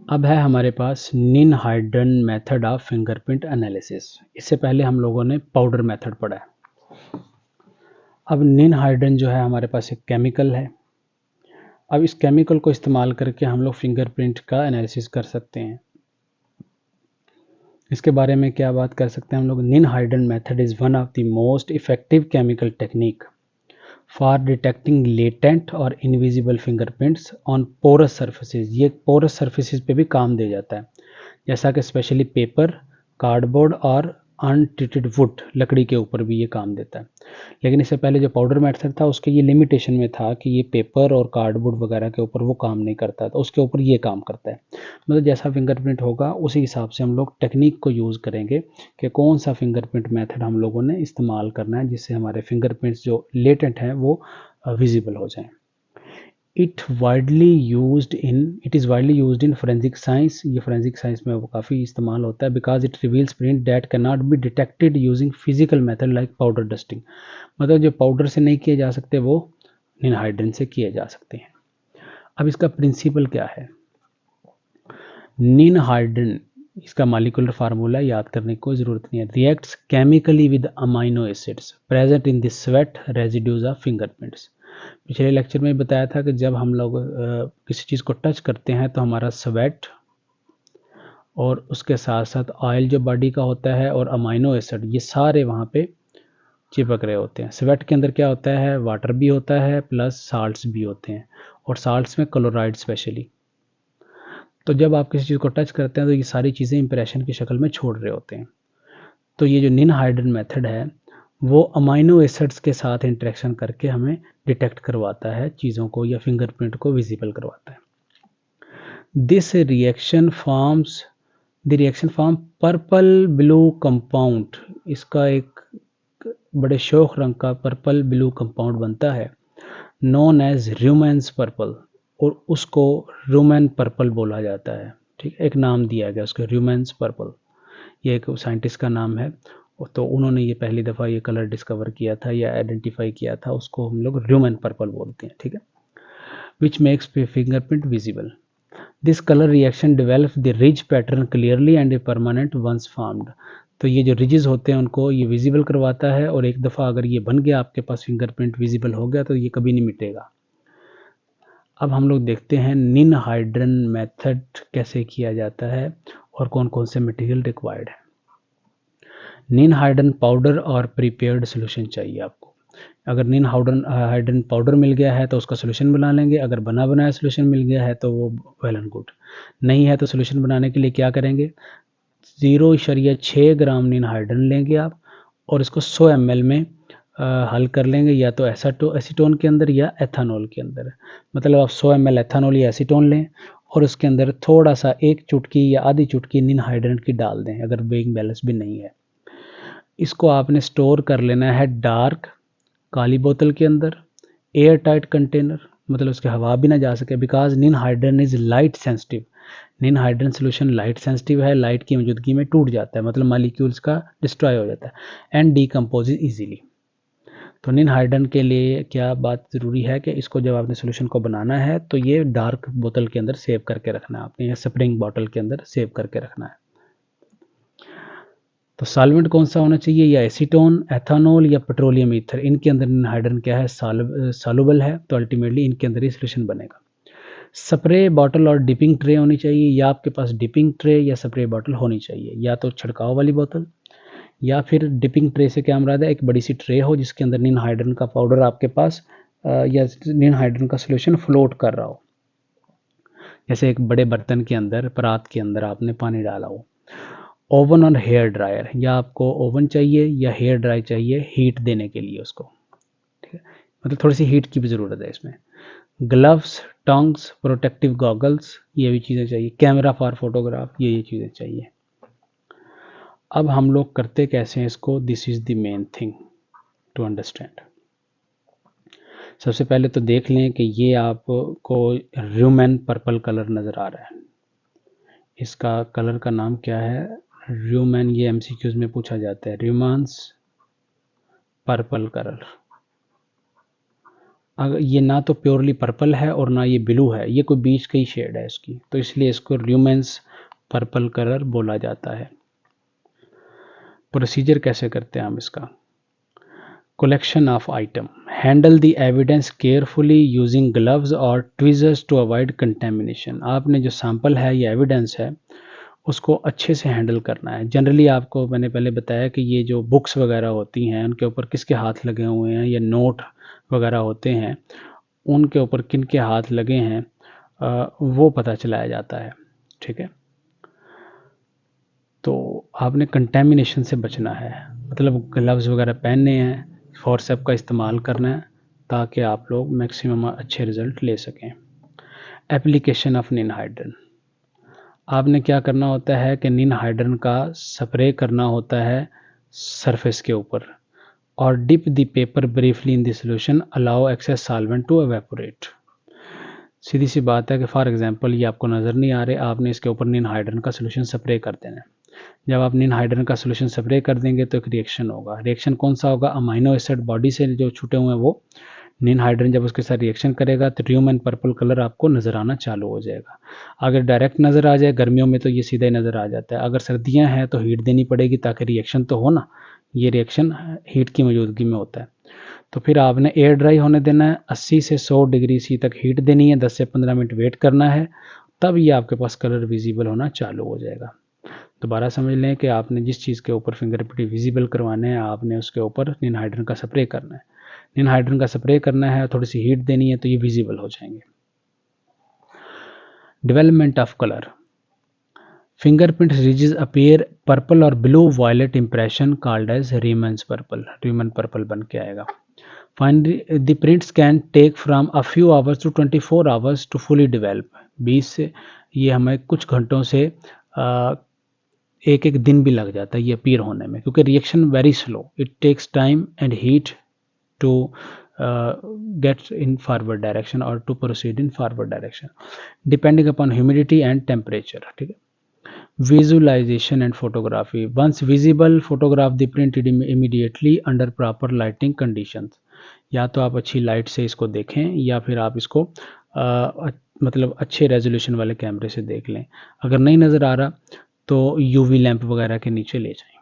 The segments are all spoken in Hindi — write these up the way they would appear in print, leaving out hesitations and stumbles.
अब है हमारे पास निन hydrant method of fingerprint analysis. इससे पहले हम लोगों ने पाउडर मेथड पढ़ा है। अब निन हाइड्रन जो है हमारे पास एक केमिकल है। अब इस केमिकल को इस्तेमाल करके हम लोग फिंगरप्रिंट का एनालिसिस कर सकते हैं। इसके बारे में क्या बात कर सकते हैं हम लोग। Ninhydrin method is one of the most effective chemical technique for detecting latent और invisible fingerprints on porous surfaces. ये पोरस सर्फेसिस पे भी काम दे जाता है, जैसा कि स्पेशली पेपर, कार्डबोर्ड और अनट्रीटेड वुड, लकड़ी के ऊपर भी ये काम देता है। लेकिन इससे पहले जो पाउडर मेथड था उसके ये लिमिटेशन में था कि ये पेपर और कार्डबोर्ड वगैरह के ऊपर वो काम नहीं करता था, उसके ऊपर ये काम करता है। मतलब जैसा फिंगरप्रिंट होगा उसी हिसाब से हम लोग टेक्निक को यूज़ करेंगे कि कौन सा फिंगरप्रिंट मेथड हम लोगों ने इस्तेमाल करना है जिससे हमारे फिंगरप्रिंट्स जो लेटेंट हैं वो विजिबल हो जाएं। It is widely used in forensic science. ये फोरेंसिक साइंस में वो काफ़ी इस्तेमाल होता है। Because it reveals print that can not be detected using physical method like powder dusting. मतलब जो पाउडर से नहीं किए जा सकते वो निन हाइड्रन से किए जा सकते हैं। अब इसका प्रिंसिपल क्या है। निन हाइड्रन, इसका मॉलिक्यूलर फार्मूला याद करने की कोई ज़रूरत नहीं है। Reacts chemically with amino acids present in the sweat residues of fingerprints. पिछले लेक्चर में बताया था कि जब हम लोग किसी चीज़ को टच करते हैं तो हमारा स्वेट और उसके साथ साथ ऑयल जो बॉडी का होता है और अमाइनो एसिड, ये सारे वहाँ पे चिपक रहे होते हैं। स्वेट के अंदर क्या होता है, वाटर भी होता है प्लस साल्ट्स भी होते हैं, और साल्ट्स में क्लोराइड स्पेशली। तो जब आप किसी चीज़ को टच करते हैं तो ये सारी चीज़ें इंप्रेशन की शक्ल में छोड़ रहे होते हैं। तो ये जो निन हाइड्रन मेथड है वो अमाइनो एसिड्स के साथ इंटरेक्शन करके हमें डिटेक्ट करवाता है चीज़ों को, या फिंगरप्रिंट को विजिबल करवाता है। This reaction form purple blue compound. इसका एक बड़े शोख रंग का पर्पल ब्लू कंपाउंड बनता है, नोन एज रूमेंस पर्पल, और उसको रूमेन पर्पल बोला जाता है। ठीक है, एक नाम दिया गया उसको, रूमेंस पर्पल। ये एक साइंटिस्ट का नाम है, तो उन्होंने ये पहली दफ़ा ये कलर डिस्कवर किया था या आइडेंटिफाई किया था, उसको हम लोग रूमेन पर्पल बोलते हैं। ठीक है, which makes fingerprint visible. This colour reaction develop the ridge pattern clearly and permanent once formed. तो ये जो रिजेस होते हैं उनको ये विजिबल करवाता है, और एक दफ़ा अगर ये बन गया आपके पास फिंगरप्रिंट विजिबल हो गया तो ये कभी नहीं मिटेगा। अब हम लोग देखते हैं निन हाइड्रन मेथड कैसे किया जाता है और कौन कौन से मटेरियल रिक्वायर्ड है। निन हाइड्रन पाउडर और प्रीपेयर्ड सोल्यूशन चाहिए आपको। अगर निन हाइड्रन पाउडर मिल गया है तो उसका सोल्यूशन बना लेंगे, अगर बना बनाया सोल्यूशन मिल गया है तो वो वेल एंड गुड। नहीं है तो सोल्यूशन बनाने के लिए क्या करेंगे, 0.6 ग्राम निन हाइड्रन लेंगे आप, और इसको 100 ml में हल कर लेंगे, या तो एसीटोन के अंदर या एथानॉल के अंदर। मतलब आप 100 ml एथानॉल या एसीटोन लें और उसके अंदर थोड़ा सा 1 चुटकी या आधी चुटकी निन हाइड्रन की डाल दें, अगर वेइंग बैलेंस भी नहीं है। इसको आपने स्टोर कर लेना है डार्क काली बोतल के अंदर, एयर टाइट कंटेनर, मतलब उसके हवा भी ना जा सके। बिकॉज निन हाइड्रन इज लाइट सेंसिटिव। निन हाइड्रन सोल्यूशन लाइट सेंसिटिव है, लाइट की मौजूदगी में टूट जाता है, मतलब मॉलिक्यूल्स का डिस्ट्रॉय हो जाता है एंड डीकम्पोजेज इजीली। तो निन हाइड्रन के लिए क्या बात ज़रूरी है कि इसको जब आपने सोल्यूशन को बनाना है तो ये डार्क बोतल के अंदर सेव करके रखना है आपने, या स्प्रिंग बॉटल के अंदर सेव करके रखना है। तो सॉल्वेंट कौन सा होना चाहिए, या एसीटोन, एथानॉल या पेट्रोलियम ईथर। इनके अंदर निन हाइड्रन क्या है, सॉल्युबल है, तो अल्टीमेटली इनके अंदर ही सोल्यूशन बनेगा। स्प्रे बॉटल और डिपिंग ट्रे होनी चाहिए, या आपके पास डिपिंग ट्रे या स्प्रे बॉटल होनी चाहिए, या तो छिड़काव वाली बोतल, या फिर डिपिंग ट्रे से क्या मुराद है, एक बड़ी सी ट्रे हो जिसके अंदर निन हाइड्रन का पाउडर आपके पास या निन हाइड्रन का सोल्यूशन फ्लोट कर रहा हो। जैसे एक बड़े बर्तन के अंदर, परात के अंदर आपने पानी डाला हो। ओवन और हेयर ड्रायर, या आपको ओवन चाहिए या हेयर ड्राई चाहिए हीट देने के लिए उसको। ठीक है, मतलब थोड़ी सी हीट की भी ज़रूरत है इसमें। ग्लव्स, टंग्स, प्रोटेक्टिव गॉगल्स, ये भी चीज़ें चाहिए। कैमरा फॉर फोटोग्राफ, ये चीज़ें चाहिए। अब हम लोग करते कैसे हैं इसको, this is the main thing to understand. सबसे पहले तो देख लें कि ये आपको रूमेन पर्पल कलर नज़र आ रहा है। इसका कलर का नाम क्या है, रूमेन, ये एमसीक्यूज में पूछा जाता है, रूमांस पर्पल कलर। अगर ये ना तो प्योरली पर्पल है और ना ये ब्लू है, ये कोई बीच की शेड है इसकी, तो इसलिए इसको ल्यूमेंस पर्पल कलर बोला जाता है। प्रोसीजर कैसे करते हैं हम इसका? collection of item, handle the evidence carefully using gloves or tweezers to avoid contamination। आपने जो सैंपल है या एविडेंस है उसको अच्छे से हैंडल करना है। जनरली आपको मैंने पहले बताया कि ये जो बुक्स वगैरह होती हैं उनके ऊपर किसके हाथ लगे हुए हैं, या नोट वगैरह होते हैं उनके ऊपर किन के हाथ लगे हैं वो पता चलाया जाता है। ठीक है, तो आपने कंटेमिनेशन से बचना है, मतलब ग्लव्स वगैरह पहनने हैं, फोर्सेप का इस्तेमाल करना है ताकि आप लोग मैक्सिमम अच्छे रिजल्ट ले सकें। एप्लीकेशन ऑफ निनहाइड्रन, आपने क्या करना होता है कि निनहाइड्रन का स्प्रे करना होता है सरफेस के ऊपर, और dip the paper briefly in the solution, allow excess solvent to evaporate. सीधी सी बात है कि फॉर एग्जांपल ये आपको नज़र नहीं आ रहे, आपने इसके ऊपर निनहाइड्रन का सॉल्यूशन स्प्रे कर देना है। जब आप निनहाइड्रन का सॉल्यूशन स्प्रे कर देंगे तो एक रिएक्शन होगा। रिएक्शन कौन सा होगा? अमाइनो एसिड बॉडी से जो छूटे हुए हैं वो निनहाइड्रन जब उसके साथ रिएक्शन करेगा तो ड्यूम एंड पर्पल कलर आपको नज़र आना चालू हो जाएगा। अगर डायरेक्ट नज़र आ जाए गर्मियों में तो ये सीधा ही नज़र आ जाता है, अगर सर्दियाँ हैं तो हीट देनी पड़ेगी ताकि रिएक्शन तो हो ना, ये रिएक्शन हीट की मौजूदगी में होता है। तो फिर आपने एयर ड्राई होने देना है, 80 से 100 डिग्री सी तक हीट देनी है, 10 से 15 मिनट वेट करना है, तब ये आपके पास कलर विजिबल होना चालू हो जाएगा। दोबारा समझ लें कि आपने जिस चीज़ के ऊपर फिंगरप्रिंट विजिबल करवाने हैं आपने उसके ऊपर निनहाइड्रन का स्प्रे करना है। निनहाइड्रन का स्प्रे करना है, थोड़ी सी हीट देनी है तो ये विजिबल हो जाएंगे। Development of colour, fingerprint ridges appear purple और blue violet impression called as Ruhemann's purple, Ruhemann purple बन के आएगा। Finally the prints can take from a few hours to 24 hours to fully develop, 20 से ये हमें कुछ घंटों से एक एक दिन भी लग जाता है ये अपीयर होने में, क्योंकि reaction very slow, it takes time and heat to get in forward direction और to proceed in forward direction depending upon humidity and temperature. ठीक है, visualisation and photography, once visible photograph the printed immediately under proper lighting conditions. या तो आप अच्छी लाइट से इसको देखें या फिर आप इसको मतलब अच्छे रेजोल्यूशन वाले कैमरे से देख लें। अगर नहीं नज़र आ रहा तो यूवी लैंप वगैरह के नीचे ले जाएं,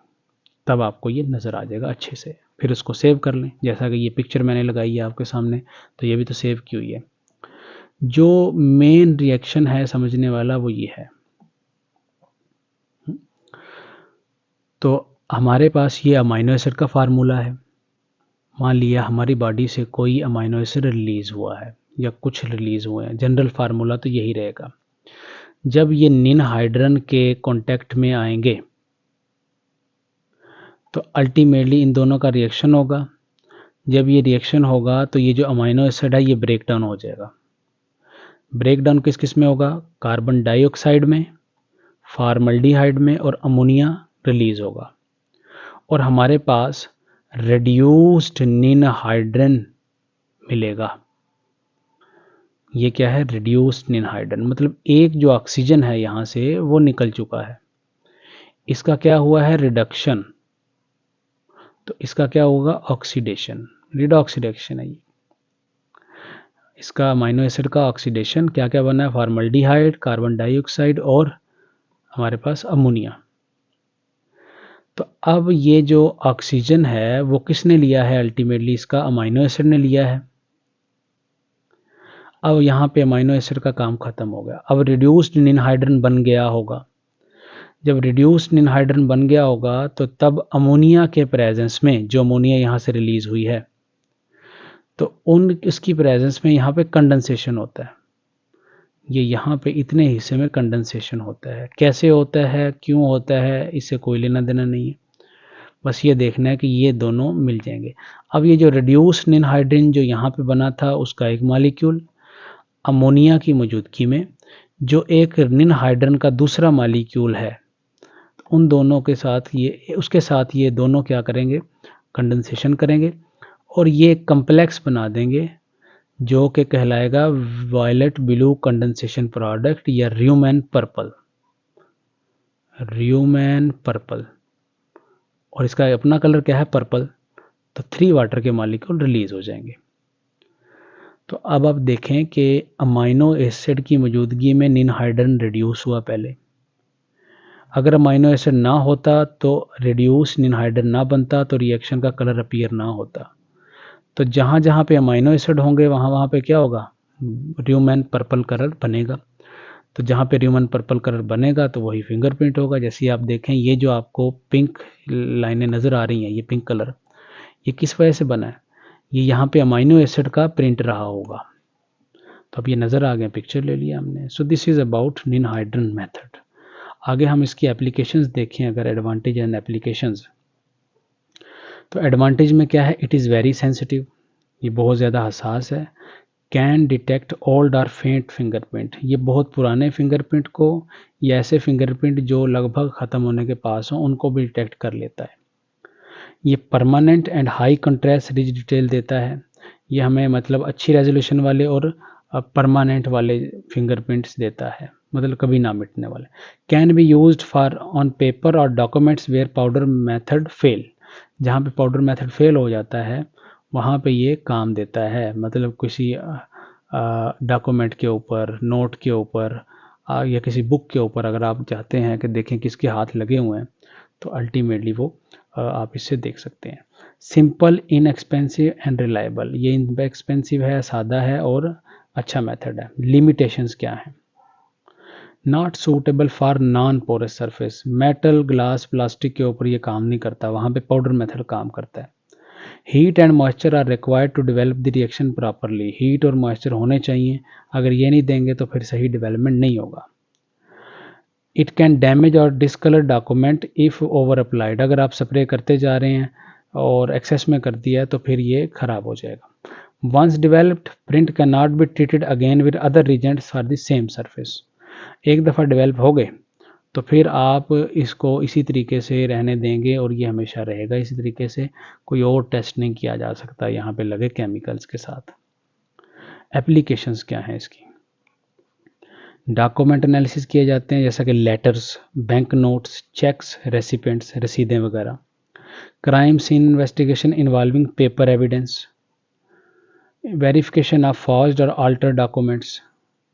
तब आपको ये नज़र आ जाएगा अच्छे से। फिर उसको सेव कर लें, जैसा कि ये पिक्चर मैंने लगाई है आपके सामने, तो ये भी तो सेव की हुई है। जो मेन रिएक्शन है समझने वाला वो ये है। तो हमारे पास ये अमाइनो एसिड का फार्मूला है। मान लिया हमारी बॉडी से कोई अमाइनो एसिड रिलीज़ हुआ है या कुछ रिलीज़ हुए हैं, जनरल फार्मूला तो यही रहेगा। जब ये निनहाइड्रन के कांटेक्ट में आएंगे तो अल्टीमेटली इन दोनों का रिएक्शन होगा। जब ये रिएक्शन होगा तो ये जो अमाइनो एसिड है ये ब्रेक डाउन हो जाएगा। ब्रेक डाउन किस किस में होगा? कार्बन डाइऑक्साइड में, फॉर्मल्डिहाइड में और अमोनिया रिलीज होगा, और हमारे पास रिड्यूस्ड निनहाइड्रन मिलेगा। ये क्या है? रिड्यूस्ड निनहाइड्रन, मतलब एक जो ऑक्सीजन है यहाँ से वो निकल चुका है, इसका क्या हुआ है? रिडक्शन। तो इसका क्या होगा? ऑक्सीडेशन, रिडॉक्सीडेशन है ये। इसका अमाइनो एसिड का ऑक्सीडेशन क्या क्या बना है? फॉर्मल्डिहाइड, कार्बन डाइऑक्साइड और हमारे पास अमोनिया। तो अब ये जो ऑक्सीजन है वो किसने लिया है? अल्टीमेटली इसका अमाइनो एसिड ने लिया है। अब यहाँ पे अमाइनो एसिड का काम खत्म हो गया, अब रिड्यूस्ड निनहाइड्रन बन गया होगा। जब रिड्यूस्ड निनहाइड्रन बन गया होगा तो तब अमोनिया के प्रेजेंस में, जो अमोनिया यहाँ से रिलीज हुई है, तो इसकी प्रेजेंस में यहाँ पे कंडेंसेशन होता है। ये यहाँ पे इतने हिस्से में कंडेंसेशन होता है। कैसे होता है, क्यों होता है, इससे कोई लेना देना नहीं है, बस ये देखना है कि ये दोनों मिल जाएंगे। अब ये जो रिड्यूस्ड निनहाइड्रन जो यहाँ पे बना था उसका एक मॉलिक्यूल अमोनिया की मौजूदगी में जो एक निनहाइड्रन का दूसरा मॉलिक्यूल है, उन दोनों के साथ उसके साथ ये दोनों क्या करेंगे? कंडेंसेशन करेंगे और ये एक कम्प्लेक्स बना देंगे जो कि कहलाएगा वायलेट ब्लू कंडेंसेशन प्रोडक्ट या र्यूमैन पर्पल। र्यूमैन पर्पल, और इसका अपना कलर क्या है? पर्पल। तो 3 वाटर के मॉलिक्यूल रिलीज हो जाएंगे। तो अब आप देखें कि अमाइनो एसिड की मौजूदगी में निनहाइड्रन रिड्यूस हुआ पहले। अगर अमाइनो एसिड ना होता तो रिड्यूस निनहाइड्रन ना बनता, तो रिएक्शन का कलर अपीयर ना होता। तो जहाँ जहाँ पे अमाइनो एसिड होंगे वहाँ वहाँ पे क्या होगा, र्यूमन पर्पल कलर बनेगा। तो जहाँ पे र्यूमन पर्पल कलर बनेगा तो वही फिंगरप्रिंट होगा। जैसे आप देखें ये जो आपको पिंक लाइनें नज़र आ रही हैं, ये पिंक कलर, ये किस वजह से बना है, ये यहाँ पे अमाइनो एसिड का प्रिंट रहा होगा। तो अब ये नज़र आ गया, पिक्चर ले लिया हमने। So this is about ninhydrin method. आगे हम इसकी एप्लीकेशंस देखें, अगर एडवांटेज एंड एप्लीकेशंस, तो एडवांटेज में क्या है, इट इज़ वेरी सेंसिटिव, ये बहुत ज़्यादा हसास है। कैन डिटेक्ट ओल्ड और फेंट फिंगरप्रिंट, ये बहुत पुराने फिंगरप्रिंट को या ऐसे फिंगरप्रिंट जो लगभग ख़त्म होने के पास हों उनको भी डिटेक्ट कर लेता है। ये permanent and high contrast rich detail देता है। ये हमें मतलब अच्छी रेजोल्यूशन वाले और परमानेंट वाले फिंगरप्रिंट्स देता है, मतलब कभी ना मिटने वाले। Can be used for on paper और documents where powder method fail, जहाँ पे पाउडर मेथड फेल हो जाता है वहाँ पे ये काम देता है। मतलब किसी डॉक्यूमेंट के ऊपर, नोट के ऊपर या किसी बुक के ऊपर अगर आप चाहते हैं कि देखें किसके हाथ लगे हुए हैं, तो अल्टीमेटली वो आप इससे देख सकते हैं। सिंपल, इनएक्सपेंसिव एंड रिलायबल, ये इनएक्सपेंसिव है, सादा है और अच्छा मेथड है। लिमिटेशंस क्या हैं, not suitable for non porous surface, metal, glass, plastic के ऊपर ये काम नहीं करता, वहाँ पे पाउडर मेथड काम करता है। Heat and moisture are required to develop the reaction properly, heat और मॉइस्चर होने चाहिए, अगर ये नहीं देंगे तो फिर सही डेवलपमेंट नहीं होगा। इट कैन डैमेज और discolour document if over applied, अगर आप स्प्रे करते जा रहे हैं और एक्सेस में कर दिया है तो फिर ये ख़राब हो जाएगा। Once developed print can not be treated again with other reagents for the same surface, एक दफ़ा डेवलप हो गए तो फिर आप इसको इसी तरीके से रहने देंगे और ये हमेशा रहेगा इसी तरीके से, कोई और टेस्ट नहीं किया जा सकता यहाँ पे लगे केमिकल्स के साथ। एप्लीकेशंस क्या हैं इसकी, डॉक्यूमेंट एनालिसिस किए जाते हैं जैसा कि letters, bank notes, cheques, recipients, रसीदें वगैरह। Crime scene investigation involving paper evidence, verification of forged और अल्टर डॉक्यूमेंट्स,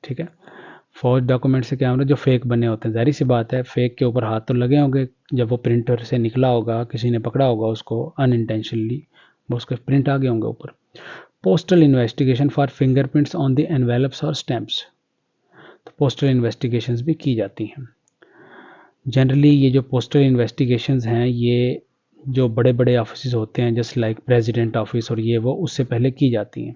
ठीक है। फॉर्ज डॉक्यूमेंट से क्या मतलब जो फेक बने होते हैं, जाहिर सी बात है फेक के ऊपर हाथ तो लगे होंगे, जब वो प्रिंटर से निकला होगा किसी ने पकड़ा होगा उसको अनइंटेंशनली, वो उसके प्रिंट आ गए होंगे ऊपर। Postal investigation for fingerprints on the envelopes और स्टैम्प्स, तो पोस्टल इन्वेस्टिगेशंस भी की जाती हैं। जनरली ये जो पोस्टल इन्वेस्टिगेशंस हैं ये जो बड़े बड़े ऑफिस होते हैं जस्ट लाइक प्रेसिडेंट ऑफिस और ये वो, उससे पहले की जाती हैं।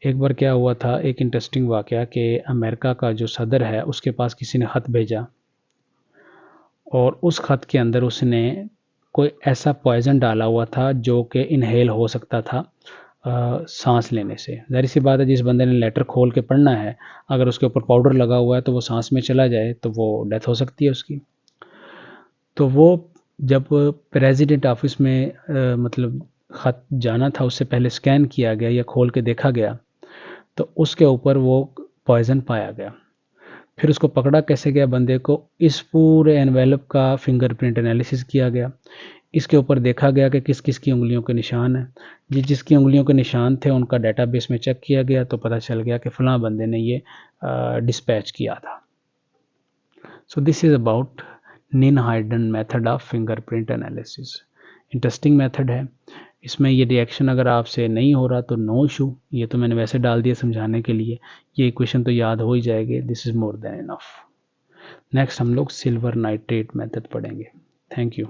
एक बार क्या हुआ था, एक इंटरेस्टिंग वाक़या कि अमेरिका का जो सदर है उसके पास किसी ने ख़त भेजा और उस ख़त के अंदर उसने कोई ऐसा पॉइज़न डाला हुआ था जो कि इनहेल हो सकता था सांस लेने से। ज़ाहिर सी बात है जिस बंदे ने लेटर खोल के पढ़ना है, अगर उसके ऊपर पाउडर लगा हुआ है तो वो सांस में चला जाए तो वो डेथ हो सकती है उसकी। तो वो जब प्रेसिडेंट ऑफिस में मतलब ख़त जाना था उससे पहले स्कैन किया गया या खोल के देखा गया तो उसके ऊपर वो पॉइज़न पाया गया। फिर उसको पकड़ा कैसे गया बंदे को, इस पूरे एनवेलप का फिंगरप्रिंट एनालिसिस किया गया, इसके ऊपर देखा गया कि किस किस की उंगलियों के निशान हैं, जिसकी उंगलियों के निशान थे उनका डेटाबेस में चेक किया गया तो पता चल गया कि फ़लाँ बंदे ने ये डिस्पैच किया था। So this is about ninhydrin method of fingerprint analysis. Interesting method है, इसमें ये रिएक्शन अगर आपसे नहीं हो रहा तो नो इशू, ये तो मैंने वैसे डाल दिया समझाने के लिए, ये इक्वेशन तो याद हो ही जाएगी, this is more than enough. Next हम लोग सिल्वर नाइट्रेट मेथड पढ़ेंगे। Thank you.